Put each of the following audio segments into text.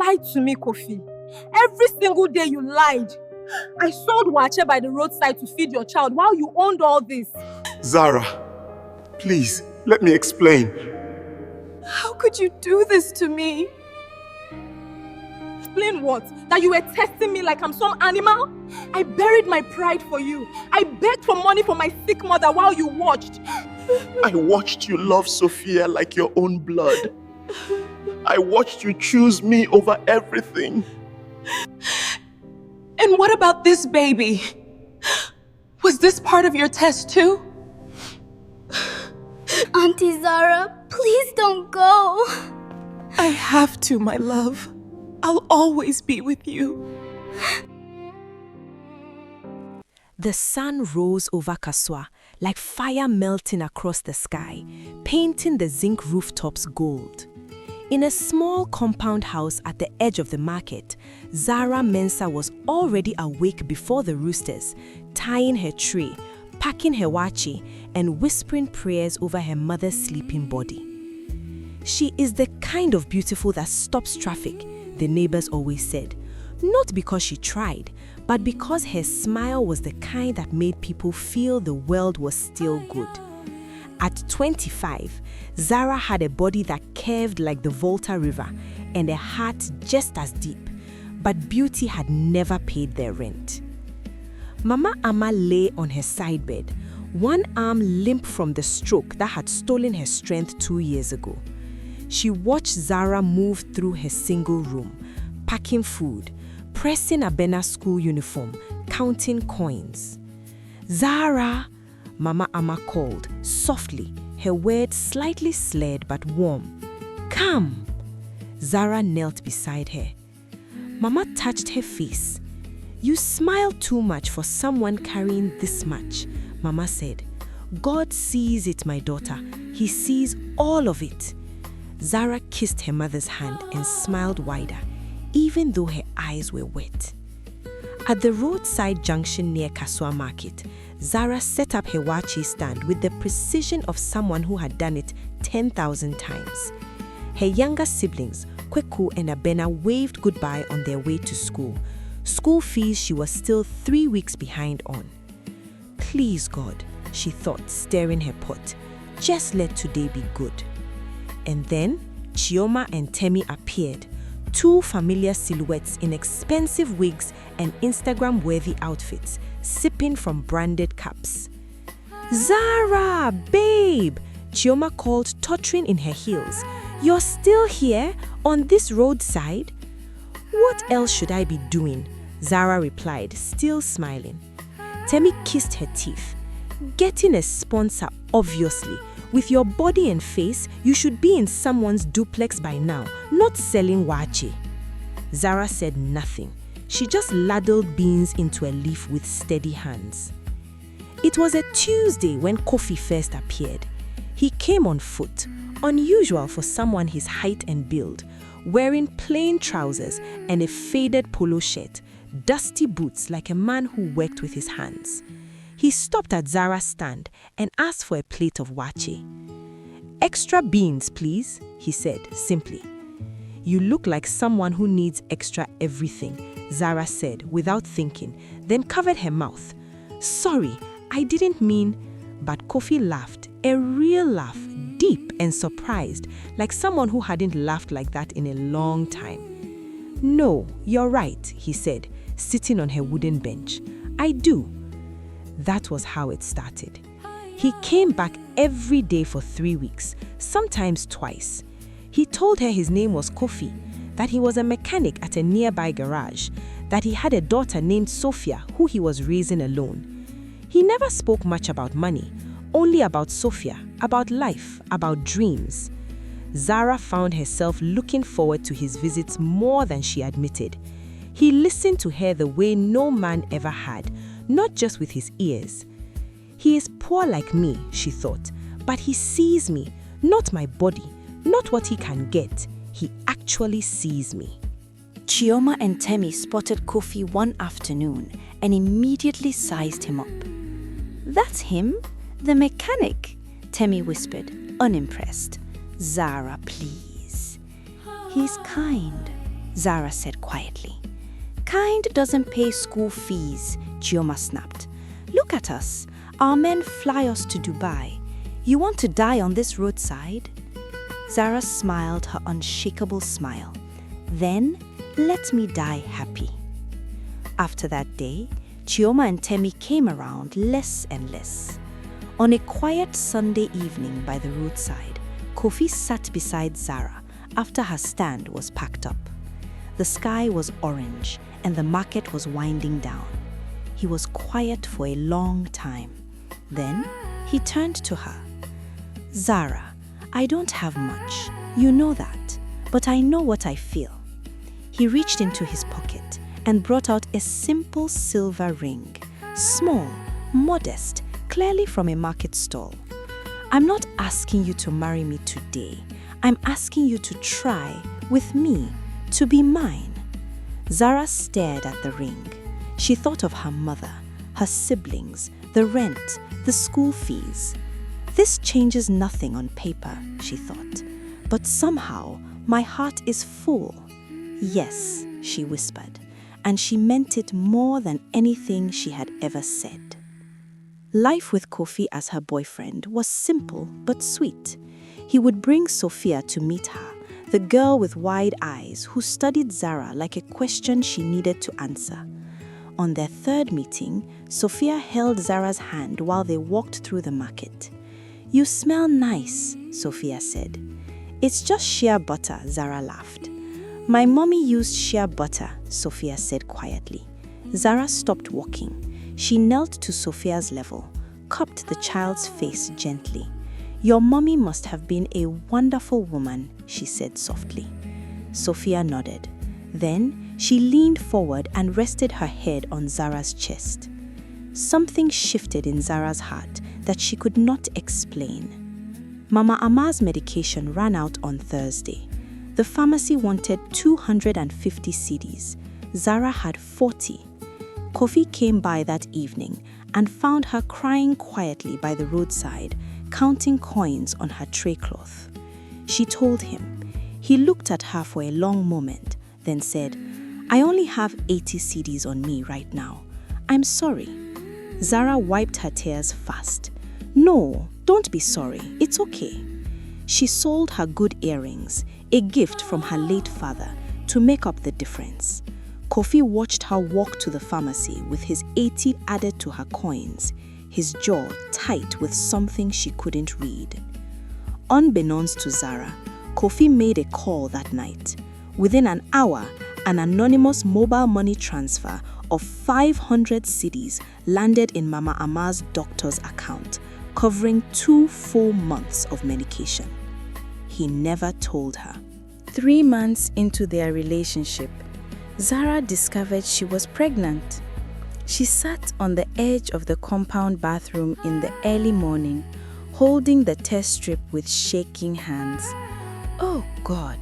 lied to me, Kofi. Every single day you lied. I sold Waakye by the roadside to feed your child while you owned all this. Zara, please, let me explain. How could you do this to me? Explain what? That you were testing me like I'm some animal? I buried my pride for you. I begged for money for my sick mother while you watched. I watched you love Sophia like your own blood. I watched you choose me over everything. And what about this baby? Was this part of your test too? Auntie Zara, please don't go. I have to, my love. I'll always be with you. The sun rose over Kaswa like fire melting across the sky, painting the zinc rooftops gold. In a small compound house at the edge of the market, Zara Mensah was already awake before the roosters, tying her tray, packing her waakye, and whispering prayers over her mother's sleeping body. She is the kind of beautiful that stops traffic, the neighbors always said, not because she tried, but because her smile was the kind that made people feel the world was still good. At 25, Zara had a body that curved like the Volta River and a heart just as deep, but beauty had never paid their rent. Mama Ama lay on her sidebed, one arm limp from the stroke that had stolen her strength 2 years ago. She watched Zara move through her single room, packing food, pressing Abena's school uniform, counting coins. Zara, Mama Ama called, softly, her words slightly slurred but warm. Come! Zara knelt beside her. Mama touched her face. You smile too much for someone carrying this much, Mama said. God sees it, my daughter. He sees all of it. Zara kissed her mother's hand and smiled wider, even though her eyes were wet. At the roadside junction near Kaswa Market, Zara set up her waakye stand with the precision of someone who had done it 10,000 times. Her younger siblings, Kweku and Abena, waved goodbye on their way to school. School fees she was still 3 weeks behind on. Please, God, she thought, stirring her pot, just let today be good. And then Chioma and Temi appeared, two familiar silhouettes in expensive wigs and Instagram-worthy outfits, sipping from branded cups. Zara, babe, Chioma called, tottering in her heels. You're still here on this roadside? What else should I be doing? Zara replied, still smiling. Temi kissed her teeth. Getting a sponsor, obviously. With your body and face, you should be in someone's duplex by now, not selling waakye. Zara said nothing. She just ladled beans into a leaf with steady hands. It was a Tuesday when Kofi first appeared. He came on foot, unusual for someone his height and build, wearing plain trousers and a faded polo shirt, dusty boots like a man who worked with his hands. He stopped at Zara's stand and asked for a plate of waakye. Extra beans, please, he said simply. You look like someone who needs extra everything, Zara said without thinking, then covered her mouth. Sorry, I didn't mean... But Kofi laughed, a real laugh, deep and surprised, like someone who hadn't laughed like that in a long time. No, you're right, he said, sitting on her wooden bench. I do. That was how it started. He came back every day for 3 weeks, sometimes twice. He told her his name was Kofi, that he was a mechanic at a nearby garage, that he had a daughter named Sophia who he was raising alone. He never spoke much about money, only about Sophia, about life, about dreams. Zara found herself looking forward to his visits more than she admitted. He listened to her the way no man ever had, not just with his ears. He is poor like me, she thought, but he sees me, not my body, not what he can get. He actually sees me. Chioma and Temi spotted Kofi one afternoon and immediately sized him up. That's him, the mechanic, Temi whispered, unimpressed. Zara, please. He's kind, Zara said quietly. Kind doesn't pay school fees, Chioma snapped. Look at us. Our men fly us to Dubai. You want to die on this roadside? Zara smiled her unshakable smile. Then, let me die happy. After that day, Chioma and Temi came around less and less. On a quiet Sunday evening by the roadside, Kofi sat beside Zara after her stand was packed up. The sky was orange and the market was winding down. He was quiet for a long time. Then he turned to her. Zara, I don't have much. You know that. But I know what I feel. He reached into his pocket and brought out a simple silver ring. Small, modest, clearly from a market stall. I'm not asking you to marry me today. I'm asking you to try, with me, to be mine. Zara stared at the ring. She thought of her mother, her siblings, the rent, the school fees. This changes nothing on paper, she thought. But somehow, my heart is full. Yes, she whispered, and she meant it more than anything she had ever said. Life with Kofi as her boyfriend was simple but sweet. He would bring Sophia to meet her, the girl with wide eyes who studied Zara like a question she needed to answer. On their third meeting, Sophia held Zara's hand while they walked through the market. You smell nice, Sophia said. It's just shea butter, Zara laughed. My mommy used shea butter, Sophia said quietly. Zara stopped walking. She knelt to Sophia's level, cupped the child's face gently. Your mommy must have been a wonderful woman, she said softly. Sophia nodded. Then she leaned forward and rested her head on Zara's chest. Something shifted in Zara's heart that she could not explain. Mama Ama's medication ran out on Thursday. The pharmacy wanted 250 cedis. Zara had 40. Kofi came by that evening and found her crying quietly by the roadside, counting coins on her tray cloth. She told him. He looked at her for a long moment, then said, I only have 80 cedis on me right now. I'm sorry. Zara wiped her tears fast. No, don't be sorry. It's okay. She sold her good earrings, a gift from her late father, to make up the difference. Kofi watched her walk to the pharmacy with his 80 added to her coins, his jaw tight with something she couldn't read. Unbeknownst to Zara, Kofi made a call that night. Within an hour, an anonymous mobile money transfer of 500 cedis landed in Mama Ama's doctor's account, covering 2 full months of medication. He never told her. 3 months into their relationship, Zara discovered she was pregnant. She sat on the edge of the compound bathroom in the early morning, holding the test strip with shaking hands. Oh God!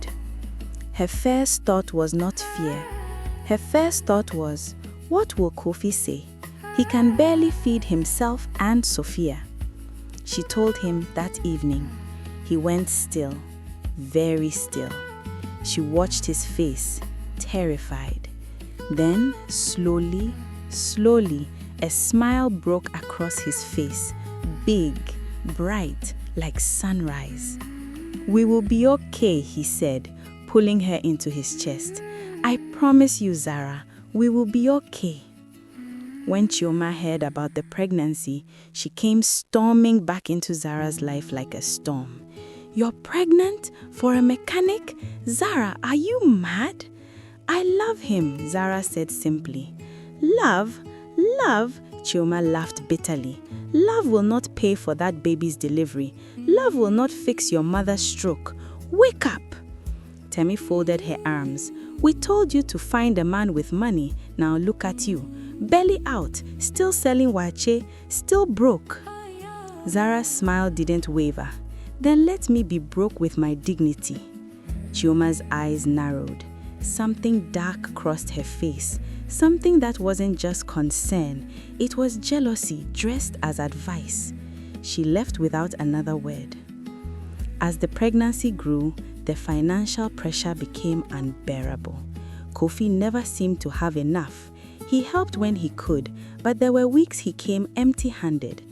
Her first thought was not fear. Her first thought was, what will Kofi say? He can barely feed himself and Sophia. She told him that evening. He went still, very still. She watched his face, terrified. Then, slowly, a smile broke across his face, big, bright, like sunrise. We will be okay, he said, pulling her into his chest. I promise you, Zara, we will be okay. When Chioma heard about the pregnancy, she came storming back into Zara's life like a storm. You're pregnant? For a mechanic? Zara, are you mad? I love him, Zara said simply. Love? Love? Chioma laughed bitterly. Love will not pay for that baby's delivery. Love will not fix your mother's stroke. Wake up! Temi folded her arms. We told you to find a man with money. Now look at you. Belly out, still selling waakye, still broke. Zara's smile didn't waver. Then let me be broke with my dignity. Chioma's eyes narrowed. Something dark crossed her face. Something that wasn't just concern. It was jealousy dressed as advice. She left without another word. As the pregnancy grew, the financial pressure became unbearable. Kofi never seemed to have enough. He helped when he could, but there were weeks he came empty-handed.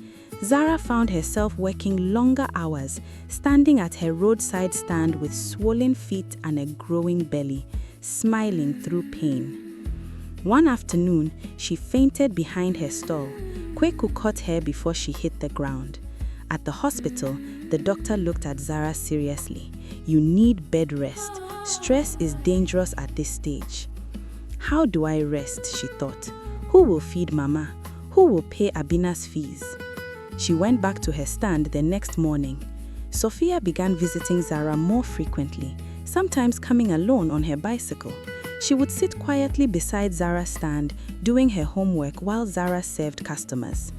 Zara found herself working longer hours, standing at her roadside stand with swollen feet and a growing belly, smiling through pain. One afternoon, she fainted behind her stall. Kweku caught her before she hit the ground. At the hospital, the doctor looked at Zara seriously. You need bed rest. Stress is dangerous at this stage. How do I rest, she thought. Who will feed Mama? Who will pay Abina's fees? She went back to her stand the next morning. Sophia began visiting Zara more frequently, sometimes coming alone on her bicycle. She would sit quietly beside Zara's stand, doing her homework while Zara served customers.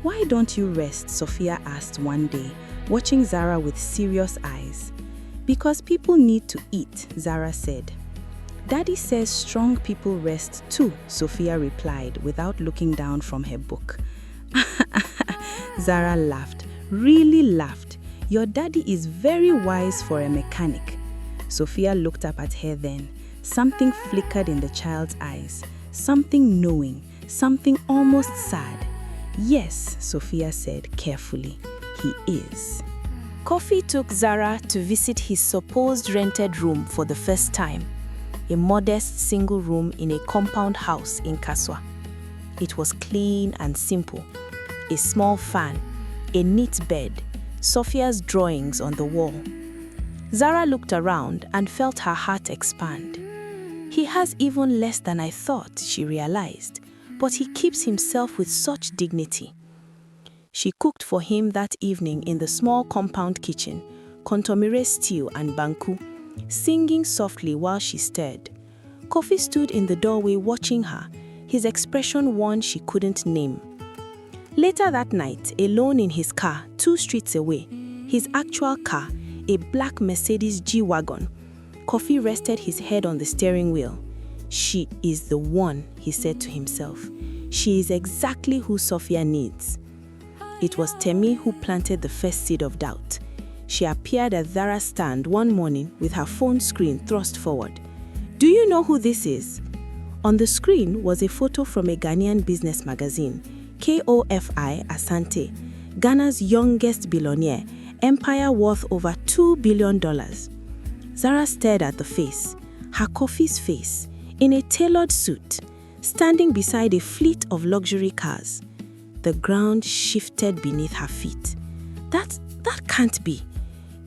Why don't you rest? Sophia asked one day, watching Zara with serious eyes. Because people need to eat, Zara said. Daddy says strong people rest too, Sophia replied without looking down from her book. Zara laughed, really laughed. Your daddy is very wise for a mechanic. Sophia looked up at her then. Something flickered in the child's eyes, something knowing, something almost sad. Yes, Sophia said carefully, he is. Kofi took Zara to visit his supposed rented room for the first time, a modest single room in a compound house in Kaswa. It was clean and simple, a small fan, a neat bed, Sophia's drawings on the wall. Zara looked around and felt her heart expand. He has even less than I thought, she realized, but he keeps himself with such dignity. She cooked for him that evening in the small compound kitchen, kontomire stew and banku, singing softly while she stirred. Kofi stood in the doorway watching her, his expression one she couldn't name. Later that night, alone in his car, 2 streets away, his actual car, a black Mercedes G-Wagon, Kofi rested his head on the steering wheel. She is the one, he said to himself. She is exactly who Sophia needs. It was Temi who planted the first seed of doubt. She appeared at Zara's stand one morning with her phone screen thrust forward. Do you know who this is? On the screen was a photo from a Ghanaian business magazine, KOFI Asante, Ghana's youngest billionaire, empire worth over $2 billion. Zara stared at the face, her Kofi's face, in a tailored suit, standing beside a fleet of luxury cars. The ground shifted beneath her feet. That can't be.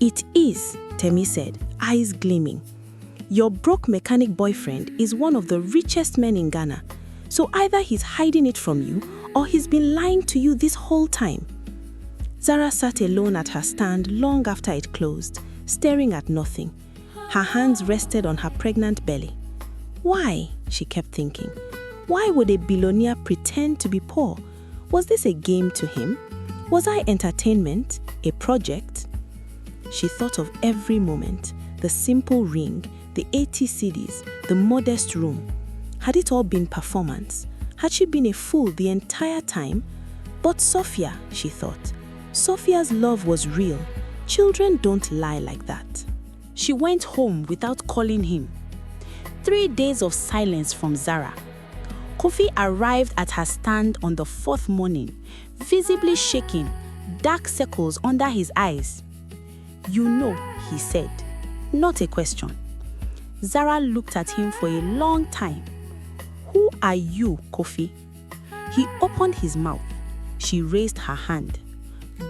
It is, Temi said, eyes gleaming. Your broke mechanic boyfriend is one of the richest men in Ghana, so either he's hiding it from you or he's been lying to you this whole time. Zara sat alone at her stand long after it closed, staring at nothing. Her hands rested on her pregnant belly. Why? She kept thinking. Why would a billionaire pretend to be poor? Was this a game to him? Was I entertainment? A project? She thought of every moment, the simple ring, the 80 CDs, the modest room. Had it all been performance? Had she been a fool the entire time? But Sophia, she thought. Sophia's love was real. Children don't lie like that. She went home without calling him. 3 days of silence from Zara. Kofi arrived at her stand on the 4th morning, visibly shaking, dark circles under his eyes. You know, he said, not a question. Zara looked at him for a long time. Who are you, Kofi? He opened his mouth. She raised her hand.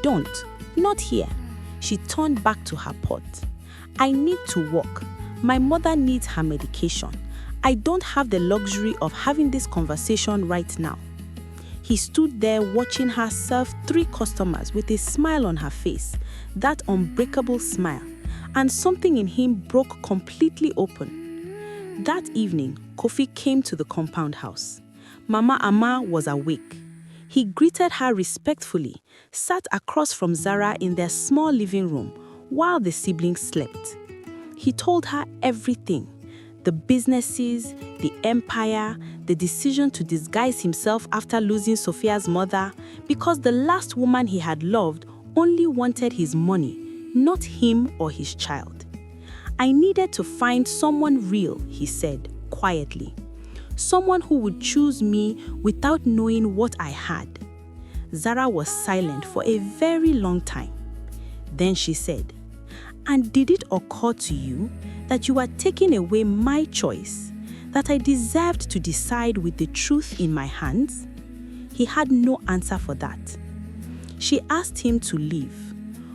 Don't, not here. She turned back to her pot. I need to walk. My mother needs her medication. I don't have the luxury of having this conversation right now. He stood there watching her serve 3 customers with a smile on her face, that unbreakable smile, and something in him broke completely open. That evening, Kofi came to the compound house. Mama Ama was awake. He greeted her respectfully, sat across from Zara in their small living room while the siblings slept. He told her everything. The businesses, the empire, the decision to disguise himself after losing Sophia's mother, because the last woman he had loved only wanted his money, not him or his child. I needed to find someone real, he said, quietly. Someone who would choose me without knowing what I had. Zara was silent for a very long time. Then she said, "And did it occur to you that you are taking away my choice, that I deserved to decide with the truth in my hands?" He had no answer for that. She asked him to leave.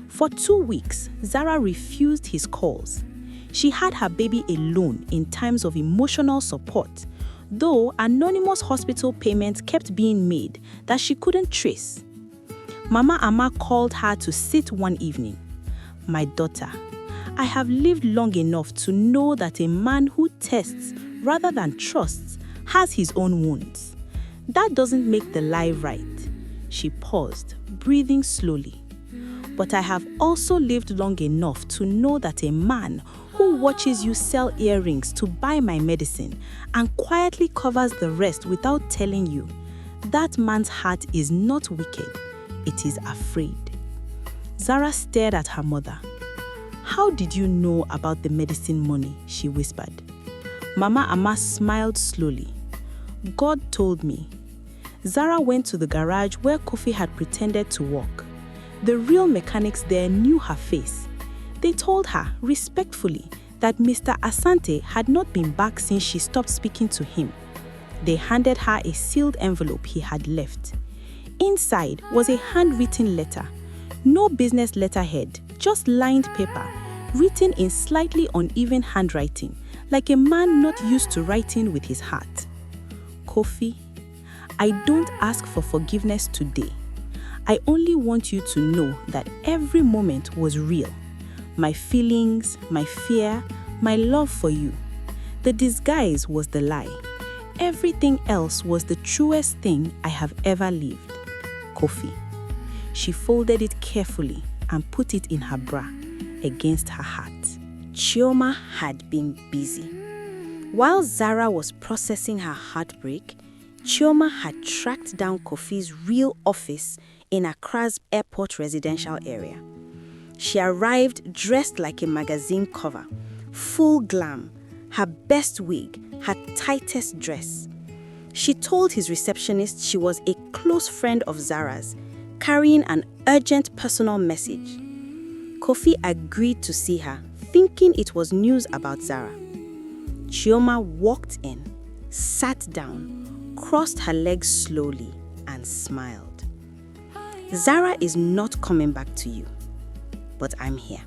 For 2 weeks, Zara refused his calls. She had her baby alone in times of emotional support, though anonymous hospital payments kept being made that she couldn't trace. Mama Ama called her to sit one evening. "My daughter, I have lived long enough to know that a man who tests rather than trusts has his own wounds. That doesn't make the lie right." She paused, breathing slowly. "But I have also lived long enough to know that a man who watches you sell earrings to buy my medicine and quietly covers the rest without telling you, that man's heart is not wicked, it is afraid." Zara stared at her mother. "How did you know about the medicine money?" she whispered. Mama Ama smiled slowly. "God told me." Zara went to the garage where Kofi had pretended to work. The real mechanics there knew her face. They told her, respectfully, that Mr. Asante had not been back since she stopped speaking to him. They handed her a sealed envelope he had left. Inside was a handwritten letter. No business letterhead, just lined paper, written in slightly uneven handwriting, like a man not used to writing with his heart. "Kofi, I don't ask for forgiveness today. I only want you to know that every moment was real. My feelings, my fear, my love for you. The disguise was the lie. Everything else was the truest thing I have ever lived. Kofi." She folded it carefully and put it in her bra, against her heart. Chioma had been busy. While Zara was processing her heartbreak, Chioma had tracked down Kofi's real office in Accra's airport residential area. She arrived dressed like a magazine cover, full glam, her best wig, her tightest dress. She told his receptionist she was a close friend of Zara's, carrying an urgent personal message. Kofi agreed to see her, thinking it was news about Zara. Chioma walked in, sat down, crossed her legs slowly, and smiled. "Zara is not coming back to you, but I'm here."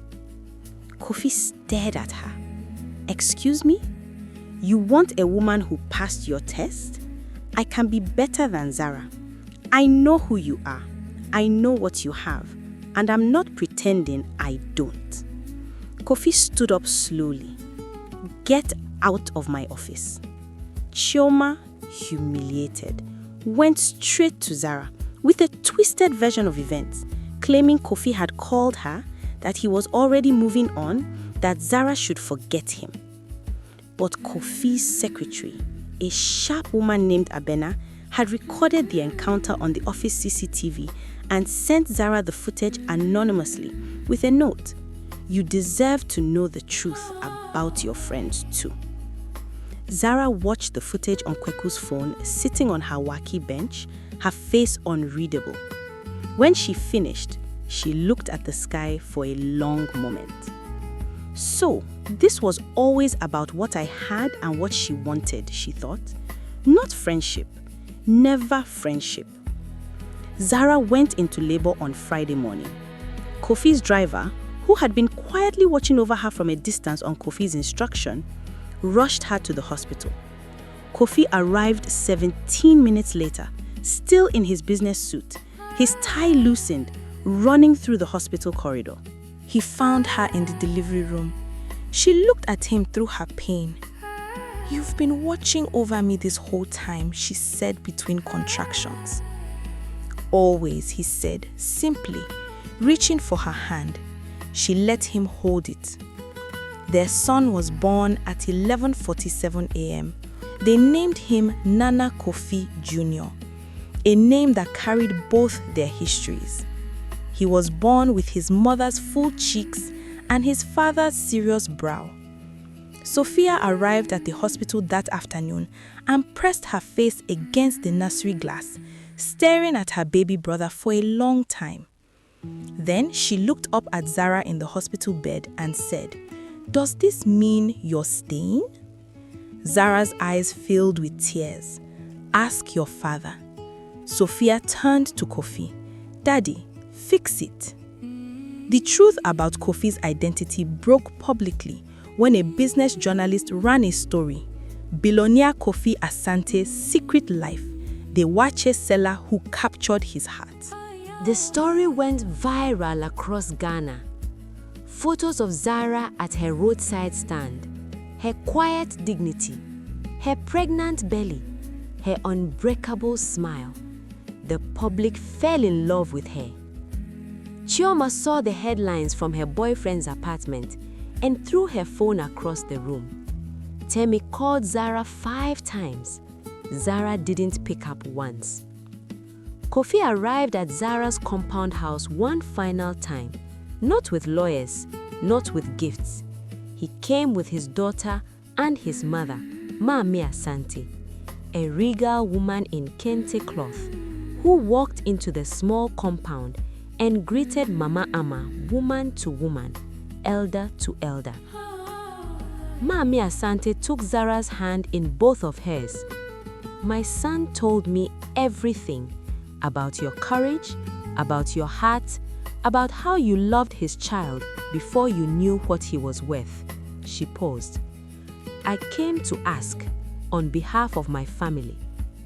Kofi stared at her. "Excuse me? You want a woman who passed your test? I can be better than Zara. I know who you are. I know what you have, and I'm not pretending I don't." Kofi stood up slowly. "Get out of my office." Chioma, humiliated, went straight to Zara with a twisted version of events, claiming Kofi had called her, that he was already moving on, that Zara should forget him. But Kofi's secretary, a sharp woman named Abena, had recorded the encounter on the office CCTV and sent Zara the footage anonymously with a note, "You deserve to know the truth about your friends too." Zara watched the footage on Kweku's phone, sitting on her Waakye bench, her face unreadable. When she finished, she looked at the sky for a long moment. So, this was always about what I had and what she wanted, she thought. Not friendship. Never friendship. Zara went into labor on Friday morning. Kofi's driver, who had been quietly watching over her from a distance on Kofi's instruction, rushed her to the hospital. Kofi arrived 17 minutes later, still in his business suit, his tie loosened, running through the hospital corridor. He found her in the delivery room. She looked at him through her pain. "You've been watching over me this whole time," she said between contractions. "Always," he said, simply, reaching for her hand. She let him hold it. Their son was born at 11:47 a.m. They named him Nana Kofi Jr., a name that carried both their histories. He was born with his mother's full cheeks and his father's serious brow. Sophia arrived at the hospital that afternoon and pressed her face against the nursery glass, staring at her baby brother for a long time. Then she looked up at Zara in the hospital bed and said, "Does this mean you're staying?" Zara's eyes filled with tears. "Ask your father." Sophia turned to Kofi. "Daddy, fix it." The truth about Kofi's identity broke publicly when a business journalist ran a story. Billionaire Kofi Asante's secret life, the Waakye seller who captured his heart. The story went viral across Ghana. Photos of Zara at her roadside stand, her quiet dignity, her pregnant belly, her unbreakable smile. The public fell in love with her. Chioma saw the headlines from her boyfriend's apartment and threw her phone across the room. Temi called Zara 5 times. Zara didn't pick up once. Kofi arrived at Zara's compound house one final time, not with lawyers, not with gifts. He came with his daughter and his mother, Maame Asante, a regal woman in kente cloth, who walked into the small compound and greeted Mama Ama woman to woman, elder to elder. Maame Asante took Zara's hand in both of hers. "My son told me everything about your courage, about your heart, about how you loved his child before you knew what he was worth." She paused. "I came to ask, on behalf of my family,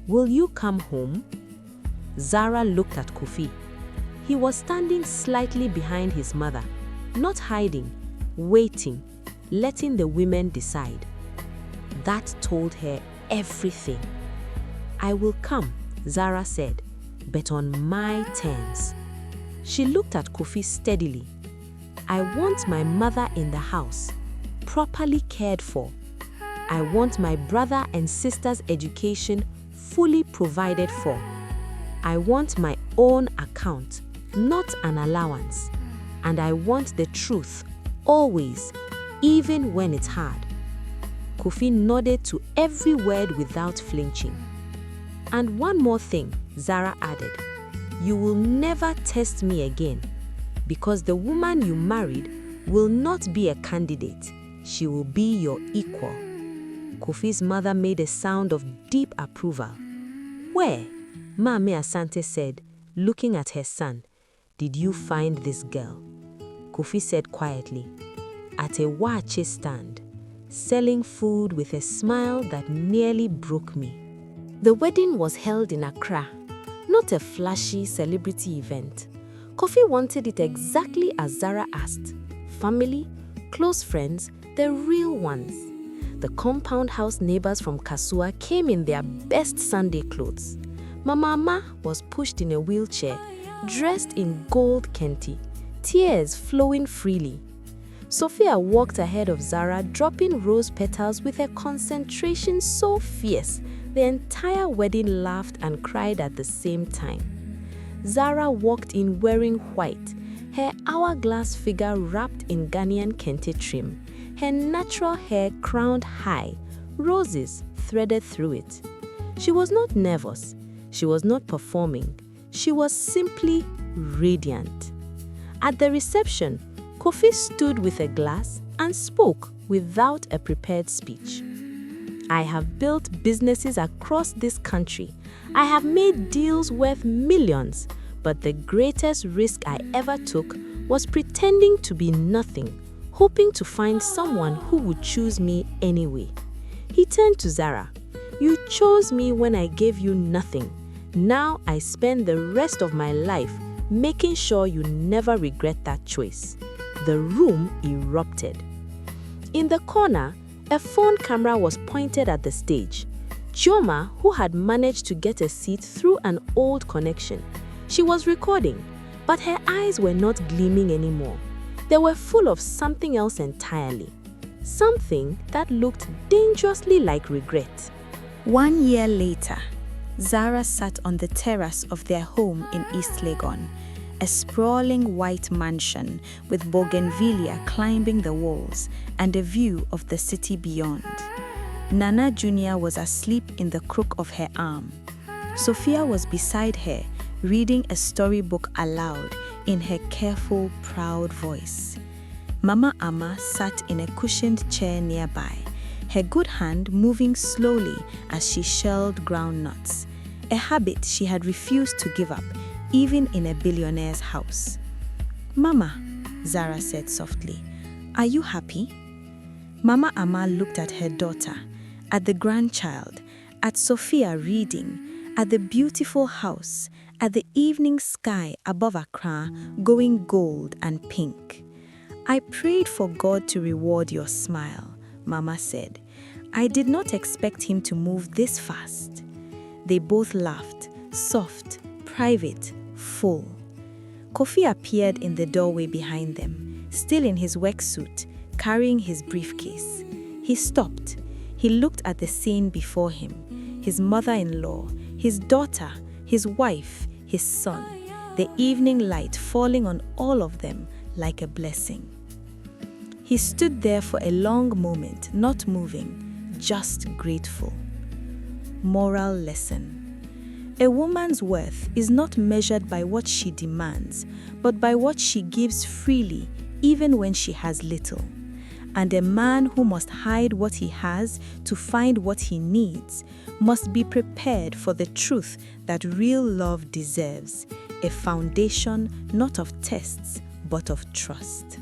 will you come home?" Zara looked at Kofi. He was standing slightly behind his mother, not hiding, waiting, letting the women decide. That told her everything. "I will come," Zara said, "but on my terms." She looked at Kofi steadily. "I want my mother in the house, properly cared for. I want my brother and sister's education fully provided for. I want my own account, not an allowance. And I want the truth, always, even when it's hard." Kofi nodded to every word without flinching. "And one more thing," Zara added. "You will never test me again, because the woman you married will not be a candidate. She will be your equal." Kofi's mother made a sound of deep approval. "Where?" Maame Asante said, looking at her son. "Did you find this girl?" Kofi said quietly, "At a Waakye stand, selling food with a smile that nearly broke me." The wedding was held in Accra, not a flashy celebrity event. Kofi wanted it exactly as Zara asked. Family, close friends, the real ones. The compound house neighbors from Kasua came in their best Sunday clothes. Mama Ama was pushed in a wheelchair, dressed in gold kente, tears flowing freely. Sophia walked ahead of Zara, dropping rose petals with a concentration so fierce the entire wedding laughed and cried at the same time. Zara walked in wearing white, her hourglass figure wrapped in Ghanaian kente trim, her natural hair crowned high, roses threaded through it. She was not nervous. She was not performing. She was simply radiant. At the reception, Kofi stood with a glass and spoke without a prepared speech. "I have built businesses across this country. I have made deals worth millions, but the greatest risk I ever took was pretending to be nothing, hoping to find someone who would choose me anyway." He turned to Zara. "You chose me when I gave you nothing. Now I spend the rest of my life making sure you never regret that choice." The room erupted. In the corner, a phone camera was pointed at the stage. Chioma, who had managed to get a seat through an old connection, she was recording, but her eyes were not gleaming anymore. They were full of something else entirely. Something that looked dangerously like regret. 1 year later, Zara sat on the terrace of their home in East Legon, a sprawling white mansion with bougainvillea climbing the walls and a view of the city beyond. Nana Jr. was asleep in the crook of her arm. Sophia was beside her, reading a storybook aloud in her careful, proud voice. Mama Ama sat in a cushioned chair nearby, her good hand moving slowly as she shelled groundnuts, a habit she had refused to give up, even in a billionaire's house. "Mama," Zara said softly, "are you happy?" Mama Ama looked at her daughter, at the grandchild, at Sophia reading, at the beautiful house, at the evening sky above Accra going gold and pink. "I prayed for God to reward your smile," Mama said. "I did not expect him to move this fast." They both laughed, soft, private, full. Kofi appeared in the doorway behind them, still in his work suit, carrying his briefcase. He stopped. He looked at the scene before him, his mother-in-law, his daughter, his wife, his son, the evening light falling on all of them like a blessing. He stood there for a long moment, not moving, just grateful. Moral lesson. A woman's worth is not measured by what she demands, but by what she gives freely, even when she has little. And a man who must hide what he has to find what he needs must be prepared for the truth that real love deserves, a foundation not of tests, but of trust.